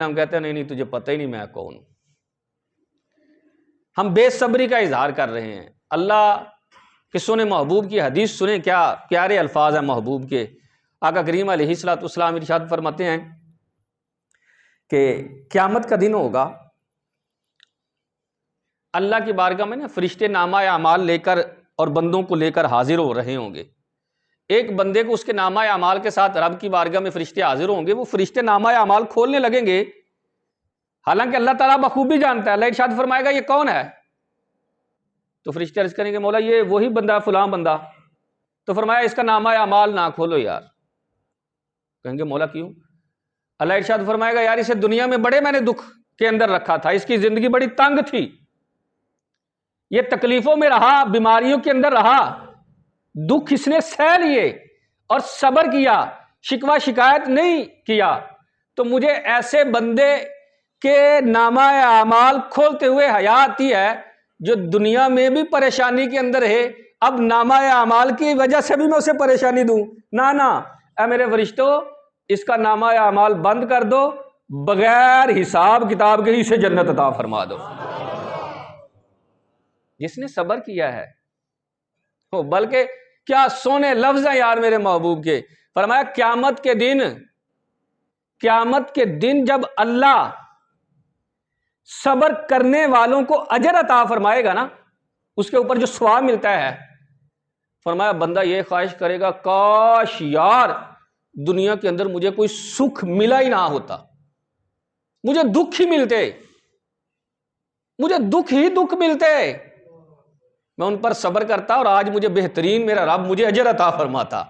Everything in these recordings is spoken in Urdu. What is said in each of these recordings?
ہم کہتے ہیں نہیں تجھے پتہ ہی نہیں میں کون ہوں. ہم بے صبری کا اظہار کر رہے ہیں. اللہ کہ سنیں محبوب کی حدیث سنیں، کیا پیارے الفاظ ہیں محبوب کے. آقا کریم علیہ الصلوۃ والسلام ارشاد فرماتے ہیں کہ قیامت کا دن ہوگا، اللہ کی بارگاہ میں فرشتے نامہ اعمال لے کر اور بندوں کو لے کر حاضر ہو رہے ہوں گے. ایک بندے کو اس کے نامہ اعمال کے ساتھ رب کی بارگاہ میں فرشتے حاضر ہوں گے. وہ فرشتے نامہ اعمال کھولنے لگیں گے، حالانکہ اللہ تعالیٰ بخوبی جانتا ہے. اللہ ارشاد فرمائے گا یہ کون ہے؟ تو فرشتے عرض کریں گے مولا یہ وہی بندہ فلاں بندہ. تو فرمایا اس کا نامہ اعمال نہ کھولو یار. کہیں گے مولا کیوں؟ اللہ ارشاد فرمائے گا یار اسے دنیا میں بڑے میں نے دکھ کے اندر رکھا تھا، اس کی زندگی بڑی تنگ تھی، یہ تکلیفوں میں رہا، بیماریوں کے اندر رہا، دکھ اس نے سہ لیے اور صبر کیا، شکوہ شکایت نہیں کیا. تو مجھے ایسے بندے کے نامہ اعمال کھولتے ہوئے حیا آتی ہے جو دنیا میں بھی پریشانی کے اندر ہے، اب نامہ اعمال کی وجہ سے بھی میں اسے پریشانی دوں؟ نہ اے میرے فرشتوں، اس کا نامہ اعمال بند کر دو، بغیر حساب کتاب کے اسے جنت عطا فرما دو. جس نے صبر کیا ہے. بلکہ کیا سونے لفظ ہیں یار میرے محبوب کے. فرمایا قیامت کے دن جب اللہ صبر کرنے والوں کو اجر عطا فرمائے گا نا، اس کے اوپر جو ثواب ملتا ہے، فرمایا بندہ یہ خواہش کرے گا کاش یار دنیا کے اندر مجھے کوئی سکھ ملا ہی نہ ہوتا، مجھے دکھ ہی ملتے، مجھے دکھ ہی دکھ ملتے، میں ان پر صبر کرتا اور آج مجھے بہترین میرا رب مجھے اجر عطا فرماتا.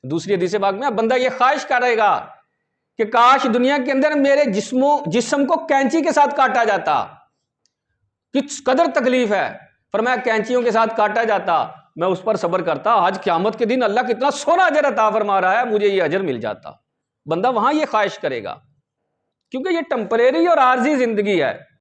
دوسری حدیث پاک میں بندہ یہ خواہش کرے گا کہ کاش دنیا کے اندر میرے جسم کو کینچی کے ساتھ کاٹا جاتا. کس قدر تکلیف ہے، فرمایا کینچیوں کے ساتھ کاٹا جاتا، میں اس پر صبر کرتا، آج قیامت کے دن اللہ کتنا سونا اجر عطا فرما رہا ہے، مجھے یہ اجر مل جاتا. بندہ وہاں یہ خواہش کرے گا، کیونکہ یہ ٹمپریری اور عارضی زندگی ہے.